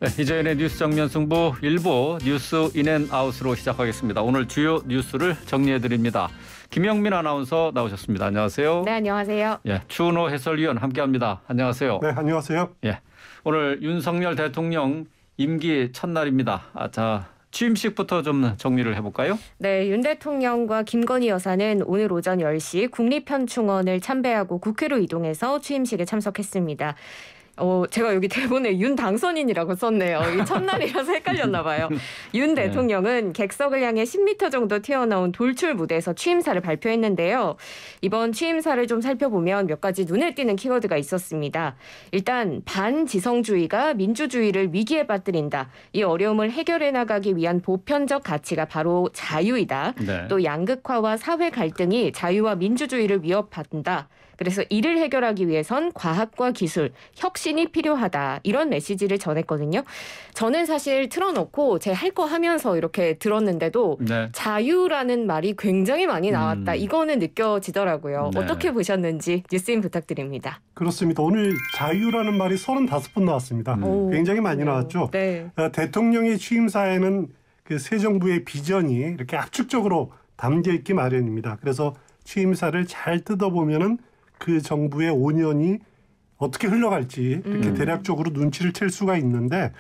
네, 이재현의 뉴스 정면 승부 1부 뉴스 인앤아웃으로 시작하겠습니다. 오늘 주요 뉴스를 정리해드립니다. 김영민 아나운서 나오셨습니다. 안녕하세요. 네, 안녕하세요. 예, 추은호 해설위원 함께합니다. 안녕하세요. 네, 안녕하세요. 예, 오늘 윤석열 대통령 임기 첫날입니다. 자, 취임식부터 좀 정리를 해볼까요? 네, 윤 대통령과 김건희 여사는 오늘 오전 10시 국립현충원을 참배하고 국회로 이동해서 취임식에 참석했습니다. 제가 여기 대본에 윤 당선인이라고 썼네요. 이 첫날이라서 헷갈렸나 봐요. 윤 대통령은 객석을 향해 10m 정도 튀어나온 돌출 무대에서 취임사를 발표했는데요. 이번 취임사를 좀 살펴보면 몇 가지 눈에 띄는 키워드가 있었습니다. 일단 반지성주의가 민주주의를 위기에 빠뜨린다. 이 어려움을 해결해 나가기 위한 보편적 가치가 바로 자유이다. 네. 또 양극화와 사회 갈등이 자유와 민주주의를 위협한다. 그래서 이를 해결하기 위해선 과학과 기술, 혁신이 필요하다. 이런 메시지를 전했거든요. 저는 사실 틀어놓고 제 할 거 하면서 이렇게 들었는데도 네. 자유라는 말이 굉장히 많이 나왔다. 이거는 느껴지더라고요. 네. 어떻게 보셨는지 뉴스인 부탁드립니다. 그렇습니다. 오늘 자유라는 말이 35번 나왔습니다. 굉장히 많이 나왔죠. 네. 대통령의 취임사에는 그 새 정부의 비전이 이렇게 압축적으로 담겨 있기 마련입니다. 그래서 취임사를 잘 뜯어보면은 그 정부의 5년이 어떻게 흘러갈지 이렇게 대략적으로 눈치를 챌 수가 있는데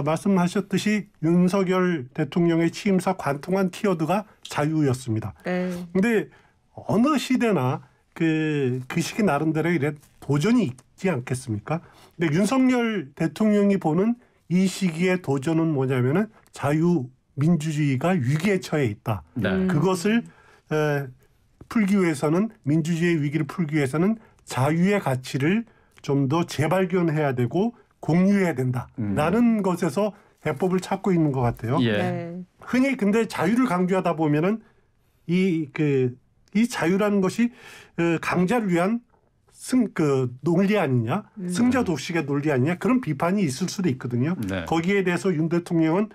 말씀하셨듯이 윤석열 대통령의 취임사 관통한 키워드가 자유였습니다. 네. 근데 어느 시대나 그 시기 나름대로 이래 도전이 있지 않겠습니까? 근데 윤석열 대통령이 보는 이 시기의 도전은 뭐냐면은 자유민주주의가 위기에 처해 있다. 네. 그것을 풀기 위해서는 민주주의의 위기를 풀기 위해서는 자유의 가치를 좀 더 재발견해야 되고 공유해야 된다라는 것에서 해법을 찾고 있는 것 같아요. 예. 네. 흔히 근데 자유를 강조하다 보면은 이 자유라는 것이 강자를 위한 논리 아니냐, 승자 독식의 논리 아니냐 그런 비판이 있을 수도 있거든요. 네. 거기에 대해서 윤 대통령은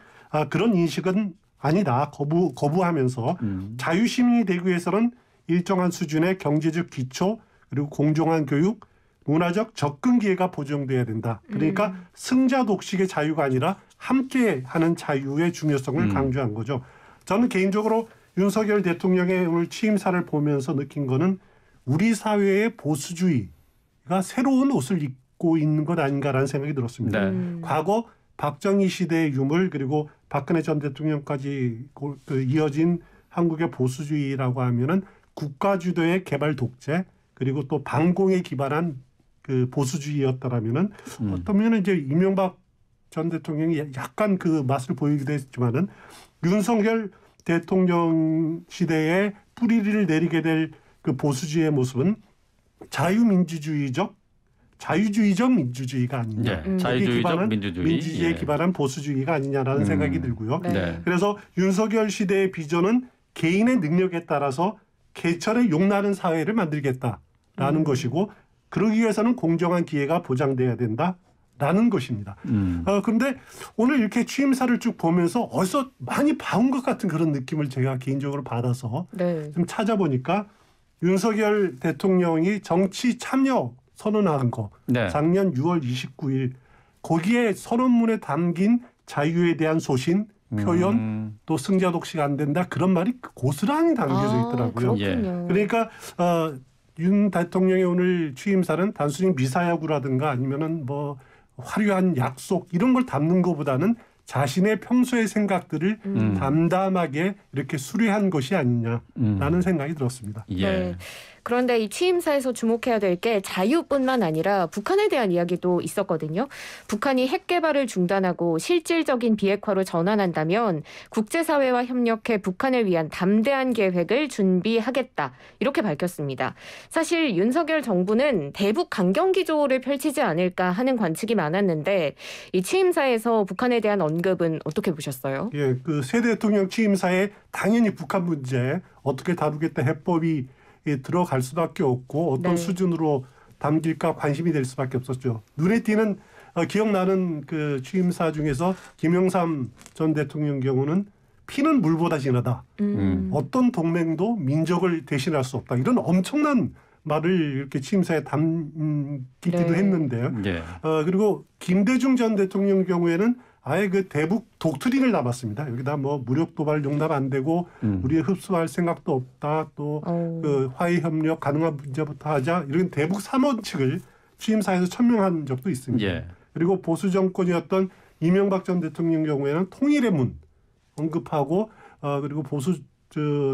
그런 인식은 아니다 거부하면서 자유시민이 되기 위해서는 일정한 수준의 경제적 기초 그리고 공정한 교육, 문화적 접근 기회가 보장돼야 된다. 그러니까 승자 독식의 자유가 아니라 함께하는 자유의 중요성을 강조한 거죠. 저는 개인적으로 윤석열 대통령의 오늘 취임사를 보면서 느낀 거는 우리 사회의 보수주의가 새로운 옷을 입고 있는 것 아닌가라는 생각이 들었습니다. 네. 과거 박정희 시대의 유물 그리고 박근혜 전 대통령까지 이어진 한국의 보수주의라고 하면은 국가 주도의 개발 독재 그리고 또 반공에 기반한 그 보수주의였다라면은 어떤 면은 이제 이명박 전 대통령이 약간 그 맛을 보이기도 했지만은 윤석열 대통령 시대에 뿌리를 내리게 될 그 보수주의의 모습은 자유주의적 민주주의가 아니냐. 예. 자유주의적 민주주의에 기반한 보수주의가 아니냐라는 생각이 들고요. 네. 그래서 윤석열 시대의 비전은 개인의 능력에 따라서 개철에 용나는 사회를 만들겠다라는 것이고 그러기 위해서는 공정한 기회가 보장돼야 된다라는 것입니다. 그런데 오늘 이렇게 취임사를 쭉 보면서 어디서 많이 봐온 것 같은 그런 느낌을 제가 개인적으로 받아서 네. 좀 찾아보니까 윤석열 대통령이 정치 참여 선언한 거 네. 작년 6월 29일 거기에 선언문에 담긴 자유에 대한 소신 표현 또 승자 독식 안 된다 그런 말이 고스란히 담겨져 있더라고요. 그렇군요. 그러니까 윤 대통령의 오늘 취임사는 단순히 미사여구라든가 아니면은 뭐 화려한 약속 이런 걸 담는 것보다는 자신의 평소의 생각들을 담담하게 이렇게 수리한 것이 아니냐라는 생각이 들었습니다. 예. 네. 그런데 이 취임사에서 주목해야 될 게 자유뿐만 아니라 북한에 대한 이야기도 있었거든요. 북한이 핵 개발을 중단하고 실질적인 비핵화로 전환한다면 국제사회와 협력해 북한을 위한 담대한 계획을 준비하겠다. 이렇게 밝혔습니다. 사실 윤석열 정부는 대북 강경기조를 펼치지 않을까 하는 관측이 많았는데 이 취임사에서 북한에 대한 언급은 어떻게 보셨어요? 예, 그 새 대통령 취임사에 당연히 북한 문제 어떻게 다루겠다 해법이 들어갈 수밖에 없고 어떤 네. 수준으로 담길까 관심이 될 수밖에 없었죠. 눈에 띄는 기억나는 그 취임사 중에서 김영삼 전 대통령 경우는 피는 물보다 진하다. 어떤 동맹도 민족을 대신할 수 없다. 이런 엄청난 말을 이렇게 취임사에 담기도 네. 했는데요. 예. 그리고 김대중 전 대통령 경우에는 아예 그 대북 독트린을 남았습니다. 여기다 뭐 무력 도발 용납 안 되고 우리 흡수할 생각도 없다. 또 그 화해 협력 가능한 문제부터 하자. 이런 대북 3원칙을 취임사에서 천명한 적도 있습니다. 예. 그리고 보수 정권이었던 이명박 전 대통령 경우에는 통일의 문 언급하고 그리고 보수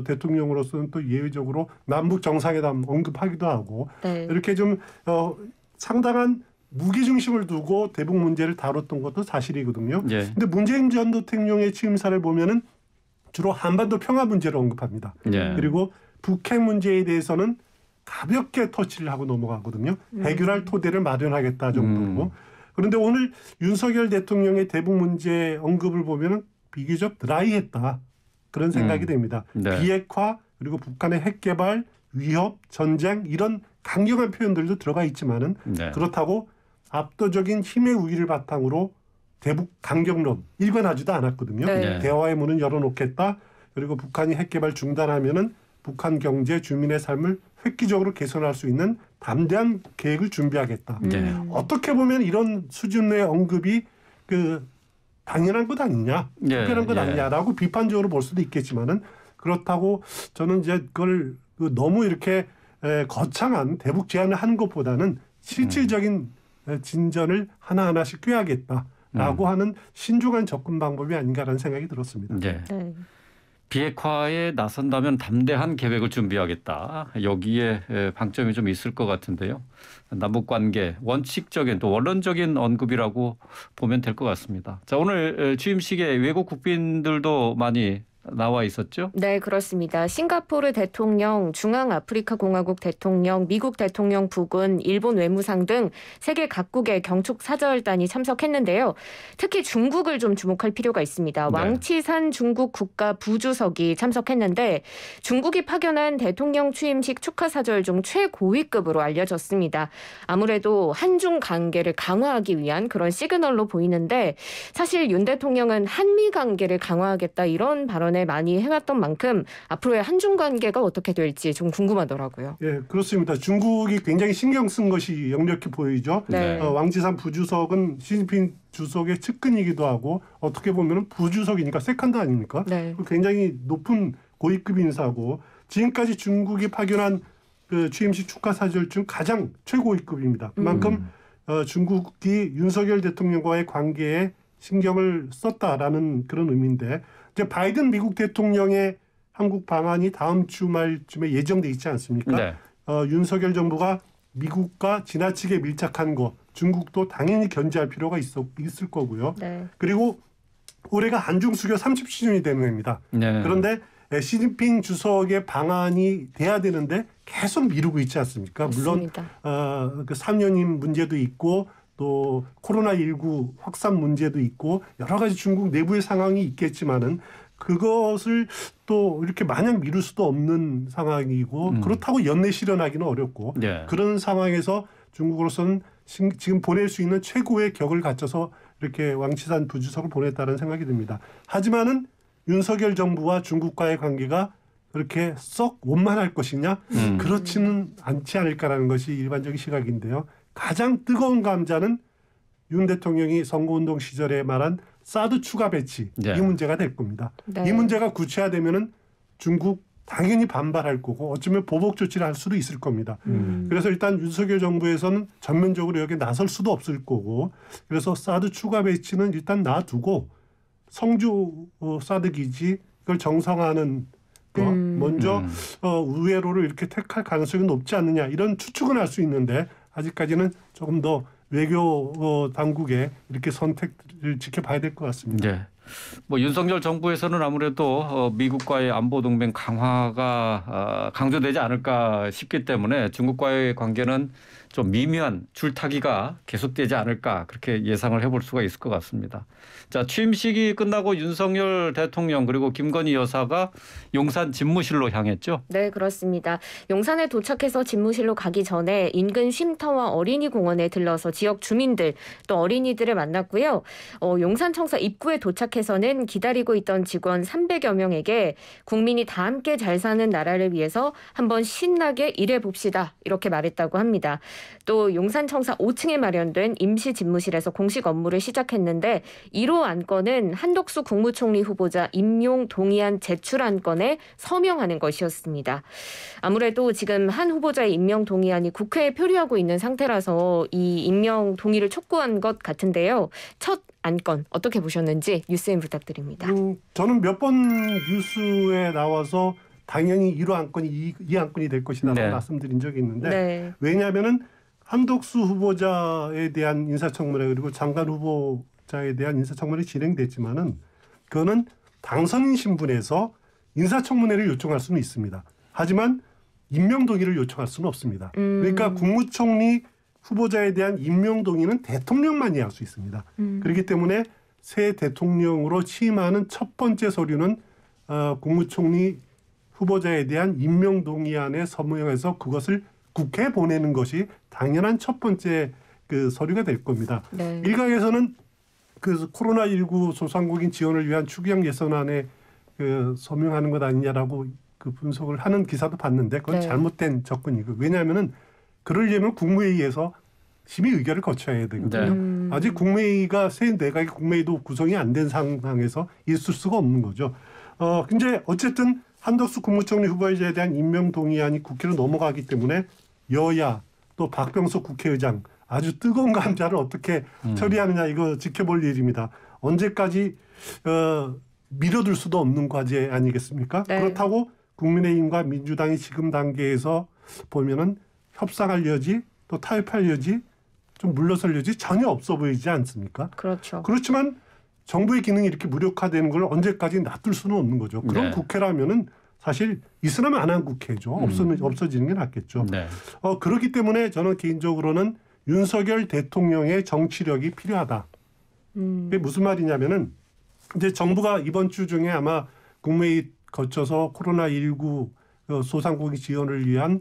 대통령으로서는 또 예외적으로 남북 정상회담 언급하기도 하고 네. 이렇게 좀 상당한 무게중심을 두고 대북 문제를 다뤘던 것도 사실이거든요. 예. 근데 문재인 전 대통령의 취임사를 보면은 주로 한반도 평화 문제를 언급합니다. 예. 그리고 북핵 문제에 대해서는 가볍게 터치를 하고 넘어가거든요. 해결할 토대를 마련하겠다 정도로. 그런데 오늘 윤석열 대통령의 대북 문제 언급을 보면은 비교적 드라이했다. 그런 생각이 됩니다. 네. 비핵화 그리고 북한의 핵 개발, 위협, 전쟁 이런 강경한 표현들도 들어가 있지만은 네. 그렇다고 압도적인 힘의 우위를 바탕으로 대북 강경론 일관하지도 않았거든요. 네. 대화의 문은 열어놓겠다. 그리고 북한이 핵 개발 중단하면은 북한 경제, 주민의 삶을 획기적으로 개선할 수 있는 담대한 계획을 준비하겠다. 네. 어떻게 보면 이런 수준의 언급이 당연한 것 아니냐, 예, 특별한 것 예. 아니냐라고 비판적으로 볼 수도 있겠지만은 그렇다고 저는 이제 그걸 너무 이렇게 거창한 대북 제안을 하는 것보다는 실질적인 진전을 하나하나씩 꾀하겠다라고 하는 신중한 접근 방법이 아닌가라는 생각이 들었습니다. 예. 네. 비핵화에 나선다면 담대한 계획을 준비하겠다. 여기에 방점이 좀 있을 것 같은데요. 남북관계 원칙적인 또 원론적인 언급이라고 보면 될 것 같습니다. 자, 오늘 취임식에 외국 국빈들도 많이 나와 있었죠? 네, 그렇습니다. 싱가포르 대통령, 중앙아프리카공화국 대통령, 미국 대통령 부군, 일본 외무상 등 세계 각국의 경축 사절단이 참석했는데요. 특히 중국을 좀 주목할 필요가 있습니다. 네. 왕치산 중국 국가 부주석이 참석했는데 중국이 파견한 대통령 취임식 축하 사절 중 최고위급으로 알려졌습니다. 아무래도 한중 관계를 강화하기 위한 그런 시그널로 보이는데 사실 윤 대통령은 한미 관계를 강화하겠다 이런 발언 많이 해왔던 만큼 앞으로의 한중 관계가 어떻게 될지 좀 궁금하더라고요. 예, 그렇습니다. 중국이 굉장히 신경 쓴 것이 역력히 보이죠. 네. 왕지산 부주석은 시진핑 주석의 측근이기도 하고 어떻게 보면 부주석이니까 세컨드 아닙니까? 네. 굉장히 높은 고위급 인사고 지금까지 중국이 파견한 그 취임식 축하 사절 중 가장 최고위급입니다. 그만큼 중국이 윤석열 대통령과의 관계에 신경을 썼다라는 그런 의미인데 이제 바이든 미국 대통령의 한국 방한이 다음 주말쯤에 예정돼 있지 않습니까? 네. 윤석열 정부가 미국과 지나치게 밀착한 거 중국도 당연히 견제할 필요가 있을 거고요. 네. 그리고 올해가 한중 수교 30주년이 되는 해입니다. 네. 그런데 시진핑 주석의 방한이 돼야 되는데 계속 미루고 있지 않습니까? 물론 그 3년임 문제도 있고 또 코로나19 확산 문제도 있고 여러 가지 중국 내부의 상황이 있겠지만은 그것을 또 이렇게 마냥 미룰 수도 없는 상황이고 그렇다고 연내 실현하기는 어렵고 네. 그런 상황에서 중국으로서는 지금 보낼 수 있는 최고의 격을 갖춰서 이렇게 왕치산 부주석을 보냈다는 생각이 듭니다. 하지만은 윤석열 정부와 중국과의 관계가 그렇게 썩 원만할 것이냐? 그렇지는 않지 않을까라는 것이 일반적인 시각인데요. 가장 뜨거운 감자는 윤 대통령이 선거운동 시절에 말한 사드 추가 배치 네. 이 문제가 될 겁니다. 네. 이 문제가 구체화되면은 중국 당연히 반발할 거고 어쩌면 보복 조치를 할 수도 있을 겁니다. 그래서 일단 윤석열 정부에서는 전면적으로 여기에 나설 수도 없을 거고 그래서 사드 추가 배치는 일단 놔두고 성주 사드 기지 그걸 정상화하는 거 먼저 우회로를 이렇게 택할 가능성이 높지 않느냐 이런 추측은 할 수 있는데 아직까지는 조금 더 외교 당국의 이렇게 선택을 지켜봐야 될 것 같습니다. 네. 뭐 윤석열 정부에서는 아무래도 미국과의 안보 동맹 강화가 강조되지 않을까 싶기 때문에 중국과의 관계는 좀 미묘한 줄타기가 계속되지 않을까 그렇게 예상을 해볼 수가 있을 것 같습니다. 자, 취임식이 끝나고 윤석열 대통령 그리고 김건희 여사가 용산 집무실로 향했죠. 네, 그렇습니다. 용산에 도착해서 집무실로 가기 전에 인근 쉼터와 어린이 공원에 들러서 지역 주민들 또 어린이들을 만났고요. 용산청사 입구에 도착해서는 기다리고 있던 직원 300여 명에게 국민이 다 함께 잘 사는 나라를 위해서 한번 신나게 일해봅시다 이렇게 말했다고 합니다. 또 용산청사 5층에 마련된 임시 집무실에서 공식 업무를 시작했는데 1호 안건은 한덕수 국무총리 후보자 임용 동의안 제출 안건에 서명하는 것이었습니다. 아무래도 지금 한 후보자의 임명 동의안이 국회에 표류하고 있는 상태라서 이 임명 동의를 촉구한 것 같은데요. 첫 안건 어떻게 보셨는지 뉴스엔 부탁드립니다. 저는 몇 번 뉴스에 나와서 당연히 1호 안건이 이 안건이 될 것이라고 네. 말씀드린 적이 있는데 네. 왜냐하면은 한덕수 후보자에 대한 인사청문회 그리고 장관 후보자에 대한 인사청문회 진행됐지만은 그거는 당선인 신분에서 인사청문회를 요청할 수는 있습니다. 하지만 임명 동의를 요청할 수는 없습니다. 그러니까 국무총리 후보자에 대한 임명 동의는 대통령만이 할 수 있습니다. 그렇기 때문에 새 대통령으로 취임하는 첫 번째 서류는 국무총리 후보자에 대한 임명 동의안에 서명해서 그것을 국회에 보내는 것이 당연한 첫 번째 그 서류가 될 겁니다. 네. 일각에서는 그 코로나19 소상공인 지원을 위한 추경 예산안에 그 서명하는 것 아니냐라고 그 분석을 하는 기사도 봤는데 그건 네. 잘못된 접근이고 왜냐하면은 그러려면 국무회의에서 심의 의결을 거쳐야 되거든요. 아직 국무회의가 새 내각의 국무회의도 구성이 안 된 상황에서 있을 수가 없는 거죠. 근데 어쨌든 한덕수 국무총리 후보자에 대한 임명 동의안이 국회로 넘어가기 때문에 여야 또 박병석 국회의장 아주 뜨거운 감자를 어떻게 처리하느냐 이거 지켜볼 일입니다. 언제까지 미뤄둘 수도 없는 과제 아니겠습니까? 네. 그렇다고 국민의힘과 민주당이 지금 단계에서 보면은 협상할 여지 또 타협할 여지 좀 물러설 여지 전혀 없어 보이지 않습니까? 그렇죠. 그렇지만 정부의 기능이 이렇게 무력화되는 걸 언제까지 놔둘 수는 없는 거죠. 그런 네. 국회라면은 사실 있으면 안 한 국회죠. 없어지는 게 낫겠죠. 네. 그렇기 때문에 저는 개인적으로는 윤석열 대통령의 정치력이 필요하다. 그게 무슨 말이냐면은 이제 정부가 이번 주 중에 아마 국무회의 거쳐서 코로나19 소상공인 지원을 위한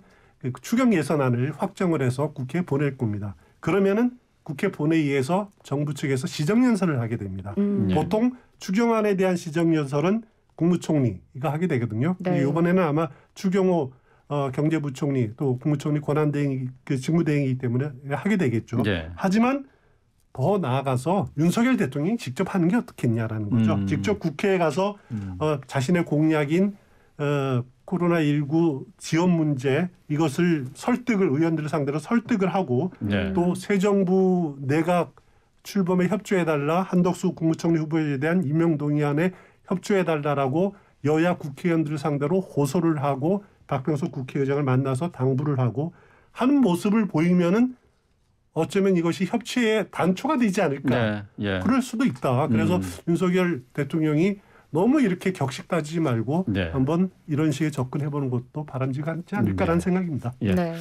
추경 예산안을 확정을 해서 국회에 보낼 겁니다. 그러면은 국회 본회의에서 정부 측에서 시정연설을 하게 됩니다. 네. 보통 추경안에 대한 시정연설은 국무총리가 하게 되거든요. 네. 이번에는 아마 추경호 경제부총리 또 국무총리 권한대행이 그 직무대행이기 때문에 하게 되겠죠. 네. 하지만 더 나아가서 윤석열 대통령이 직접 하는 게 어떻겠냐라는 거죠. 직접 국회에 가서 자신의 공약인 코로나19 지원 문제 이것을 의원들을 상대로 설득을 하고 네. 또 새 정부 내각 출범에 협조해달라 한덕수 국무총리 후보에 대한 임명 동의안에 협조해달라라고 여야 국회의원들을 상대로 호소를 하고 박병석 국회의장을 만나서 당부를 하고 하는 모습을 보이면은 어쩌면 이것이 협치의 단초가 되지 않을까. 네. 예. 그럴 수도 있다. 그래서 윤석열 대통령이 너무 이렇게 격식 따지지 말고 네. 한번 이런 식의 접근해보는 것도 바람직하지 않을까라는 네. 생각입니다. 예. 네.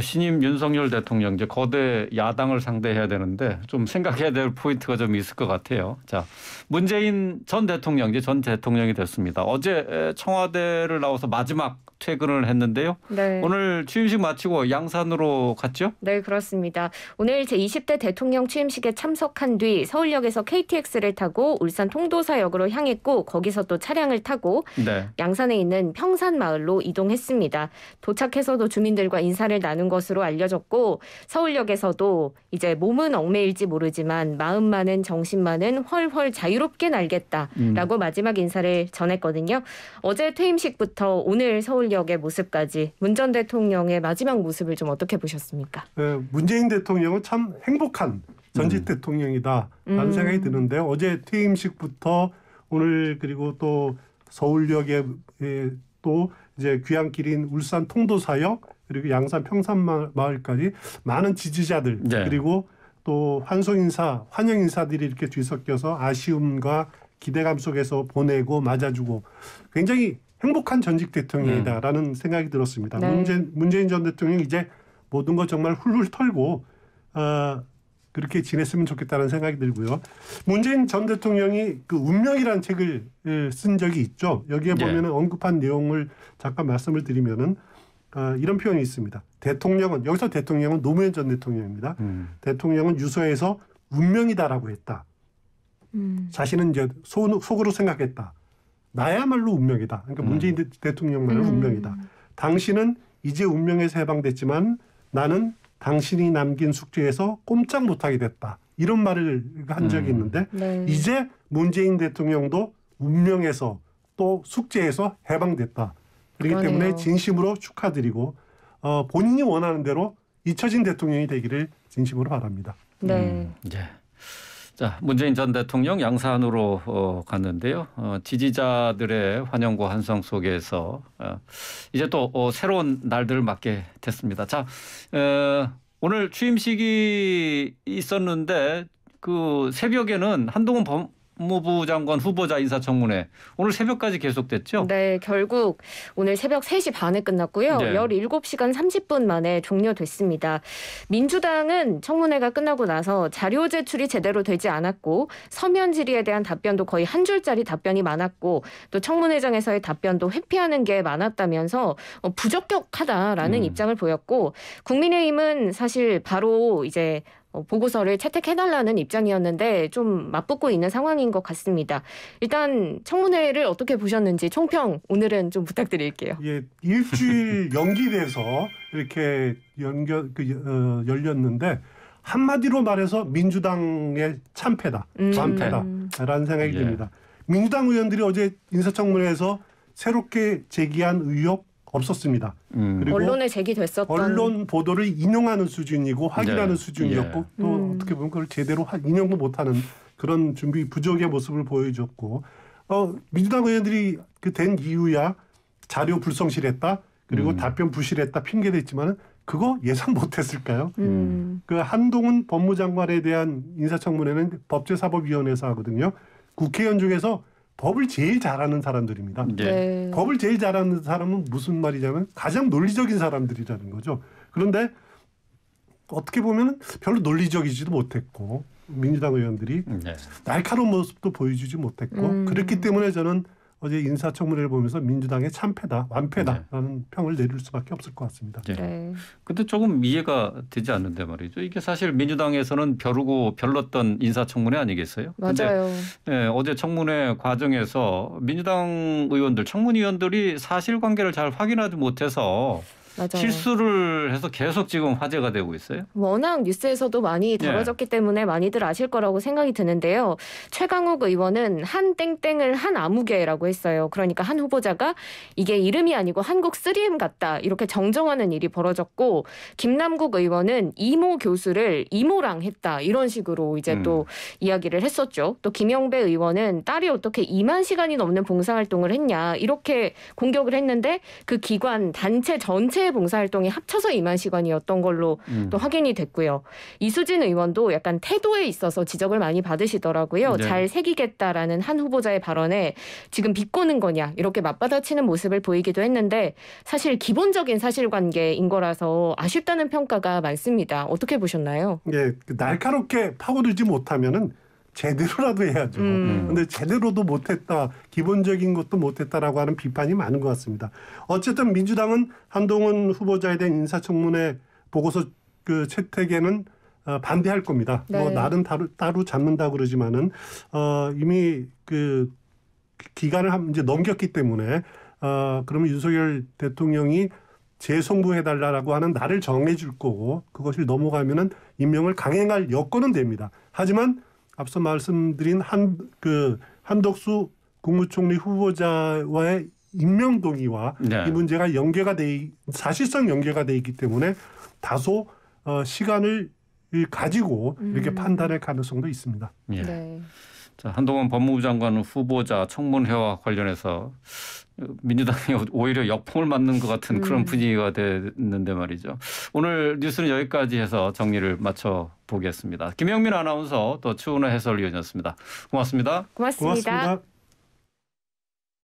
신임 윤석열 대통령 이제 거대 야당을 상대해야 되는데 좀 생각해야 될 포인트가 좀 있을 것 같아요. 자, 문재인 전 대통령 이제 전 대통령이 됐습니다. 어제 청와대를 나와서 마지막 퇴근을 했는데요. 네. 오늘 취임식 마치고 양산으로 갔죠? 네, 그렇습니다. 오늘 제20대 대통령 취임식에 참석한 뒤 서울역에서 KTX를 타고 울산 통도사역으로 향했고 거기서 또 차량을 타고 네. 양산에 있는 평산마을로 이동했습니다. 도착해서도 주민들과 인사를 나눈 것으로 알려졌고 서울역에서도 이제 몸은 얽매일지 모르지만 마음만은 정신만은 훨훨 자유롭게 날겠다라고 마지막 인사를 전했거든요. 어제 퇴임식부터 오늘 서울역의 모습까지 문 전 대통령의 마지막 모습을 좀 어떻게 보셨습니까? 문재인 대통령은 참 행복한 전직 대통령이다라는 생각이 드는데요. 어제 퇴임식부터 오늘 그리고 또 서울역에 또 이제 귀향길인 울산 통도사역 그리고 양산 평산마을까지 많은 지지자들 네. 그리고 또 환영 인사들이 이렇게 뒤섞여서 아쉬움과 기대감 속에서 보내고 맞아주고 굉장히 행복한 전직 대통령이다라는 생각이 들었습니다. 네. 문재인 전 대통령이 이제 모든 거 정말 훌훌 털고 그렇게 지냈으면 좋겠다는 생각이 들고요. 문재인 전 대통령이 그 운명이라는 책을 쓴 적이 있죠. 여기에 보면은 언급한 내용을 잠깐 말씀을 드리면은 이런 표현이 있습니다. 대통령은 여기서 대통령은 노무현 전 대통령입니다. 대통령은 유서에서 운명이다라고 했다. 자신은 이제 속으로 생각했다. 나야말로 운명이다. 그러니까 문재인 대통령만은 운명이다. 당신은 이제 운명에서 해방됐지만 나는 당신이 남긴 숙제에서 꼼짝 못하게 됐다. 이런 말을 한 적이 있는데 네. 이제 문재인 대통령도 운명에서 또 숙제에서 해방됐다. 그렇기 그러네요. 때문에 진심으로 축하드리고 본인이 원하는 대로 잊혀진 대통령이 되기를 진심으로 바랍니다. 네. 예. 자, 문재인 전 대통령 양산으로 갔는데요. 지지자들의 환영과 환성 속에서 이제 또 새로운 날들을 맞게 됐습니다. 자, 오늘 취임식이 있었는데 그 새벽에는 한동훈 법무부 장관 후보자 인사청문회 오늘 새벽까지 계속됐죠? 네, 결국 오늘 새벽 3시 반에 끝났고요. 네. 17시간 30분 만에 종료됐습니다. 민주당은 청문회가 끝나고 나서 자료 제출이 제대로 되지 않았고 서면 질의에 대한 답변도 거의 한 줄짜리 답변이 많았고 또 청문회장에서의 답변도 회피하는 게 많았다면서 부적격하다라는 입장을 보였고 국민의힘은 사실 바로 이제 보고서를 채택해달라는 입장이었는데 좀 맞붙고 있는 상황인 것 같습니다. 일단 청문회를 어떻게 보셨는지 총평 오늘은 좀 부탁드릴게요. 예, 일주일 연기돼서 이렇게 열렸는데 한마디로 말해서 민주당의 참패다, 완패다라는 생각이 듭니다. 민주당 의원들이 어제 인사청문회에서 새롭게 제기한 의혹 없었습니다. 그리고 언론에 제기됐었던 언론 보도를 인용하는 수준이고 확인하는 수준이었고 또 어떻게 보면 그걸 제대로 인용도 못하는 그런 준비 부족의 모습을 보여줬고 민주당 의원들이 그 된 이유야 자료 불성실했다 그리고 답변 부실했다 핑계댔지만은 그거 예상 못했을까요? 그 한동훈 법무장관에 대한 인사청문회는 법제사법위원회에서 하거든요. 국회의원 중에서 법을 제일 잘하는 사람들입니다. 네. 법을 제일 잘하는 사람은 무슨 말이냐면 가장 논리적인 사람들이라는 거죠. 그런데 어떻게 보면 별로 논리적이지도 못했고 민주당 의원들이 날카로운 모습도 보여주지 못했고 그렇기 때문에 저는 어제 인사청문회를 보면서 민주당의 참패다, 완패다라는 평을 내릴 수밖에 없을 것 같습니다. 네. 근데 조금 이해가 되지 않는데 말이죠. 이게 사실 민주당에서는 벼르고 별렀던 인사청문회 아니겠어요? 맞아요. 근데, 어제 청문회 과정에서 민주당 의원들, 청문위원들이 사실관계를 잘 확인하지 못해서 맞아요. 실수를 해서 계속 지금 화제가 되고 있어요. 워낙 뉴스에서도 많이 다뤄졌기 때문에 많이들 아실 거라고 생각이 드는데요. 최강욱 의원은 한 땡땡을 한 아무개라고 했어요. 그러니까 한 후보자가 이게 이름이 아니고 한국 3M 같다 이렇게 정정하는 일이 벌어졌고 김남국 의원은 이모 교수를 이모랑 했다 이런 식으로 이제 또 이야기를 했었죠. 또 김영배 의원은 딸이 어떻게 2만 시간이 넘는 봉사활동을 했냐 이렇게 공격을 했는데 그 기관 단체 전체 봉사활동이 합쳐서 2만 시간이었던 걸로 또 확인이 됐고요. 이수진 의원도 약간 태도에 있어서 지적을 많이 받으시더라고요. 네. 잘 새기겠다라는 한 후보자의 발언에 지금 비꼬는 거냐 이렇게 맞받아치는 모습을 보이기도 했는데 사실 기본적인 사실관계인 거라서 아쉽다는 평가가 많습니다. 어떻게 보셨나요? 예, 날카롭게 파고들지 못하면은 제대로라도 해야죠. 그런데 제대로도 못했다, 기본적인 것도 못했다라고 하는 비판이 많은 것 같습니다. 어쨌든 민주당은 한동훈 후보자에 대한 인사청문회 보고서 그 채택에는 반대할 겁니다. 네. 뭐 날은 따로 잡는다고 그러지만은 이미 그 기간을 이제 넘겼기 때문에 그러면 윤석열 대통령이 재송부해달라고 하는 날을 정해줄 거고 그것이 넘어가면은 임명을 강행할 여건은 됩니다. 하지만 앞서 말씀드린 한덕수 국무총리 후보자와의 임명 동의와 이 문제가 사실상 연계가 돼 있기 때문에 다소 시간을 가지고 이렇게 판단할 가능성도 있습니다. 예. 네. 자, 한동훈 법무부 장관 후보자 청문회와 관련해서 민주당이 오히려 역풍을 맞는 것 같은 그런 분위기가 됐는데 말이죠. 오늘 뉴스는 여기까지 해서 정리를 마쳐보겠습니다. 김영민 아나운서 또 추은호 해설위원이었습니다. 고맙습니다. 고맙습니다. 고맙습니다.